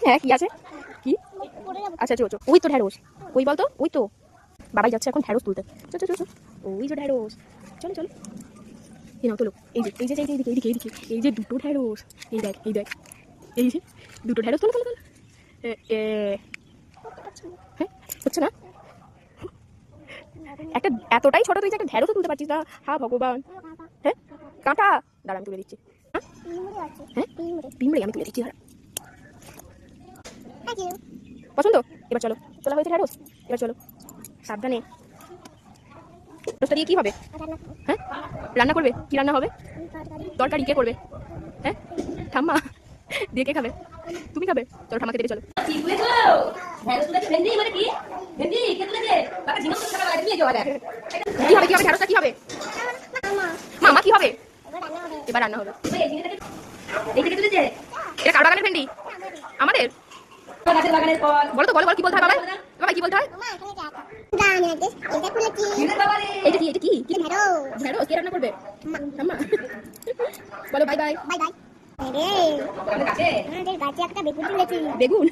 হ্যাঁ কি আছে কি? আচ্ছা চো চো, ওই তো ঢ্যাঁড়স, ওই বলতো ওই তো। বাবাই যাচ্ছে এখন ঢ্যাঁড়স তুলতে। চো চো চো চো, ওই যে ঢ্যাঁড়স, চলো চলো। এই নাও তোলো, এই যে এই যে এইদিকে এইদিকে এইদিকে, এই যে দুটো ঢ্যাঁড়স, এই দেখ এই দেখ, এই যে দুটো ঢ্যাঁড়স, তোলো তোলো তোলো। হ্যাঁ হচ্ছে না, একটা এতটাই ছোট তুই যে একটা ঢ্যাঁড়সও তুলতে পারছিস না, হা ভগবান। হ্যাঁ কাঁটা, দাঁড়া আমি তুলে দিচ্ছি। হ্যাঁ পিমড়ে আমি তুলে দিচ্ছি, দাঁড়া। পছন্দ? এবার চলো, তোলা হয়েছে ঢ্যাঁড়স, এবার চলো সাবধানে। ঢ্যাঁড়সটা দিয়ে কি হবে? হ্যাঁ রান্না করবে? কি রান্না হবে? তরকারি কে করবে? হ্যাঁ ঠাম্মা দিয়ে কে খাবে? তুমি খাবে? চলো ঠাম্মাকে দিয়ে চলো। কি হবে কি হবে ঢ্যাঁড়সটা কি হবে? মামা কি হবে? এবার রান্না হবে। এটা কার বাগানের ভেন্ডি? আমাদের? বলো তো, বলো বলো কি বলতে হয় বাবাই? বাবাই কি বলতে হয়? এটা কি এটা কি কি ঢ্যাঁড়স কে রান্না করবে? ঠাম্মা। বলো বাই বাই। Bye bye. আমাদের গাছে একটা বেগুন তুলেছি। বেগুন?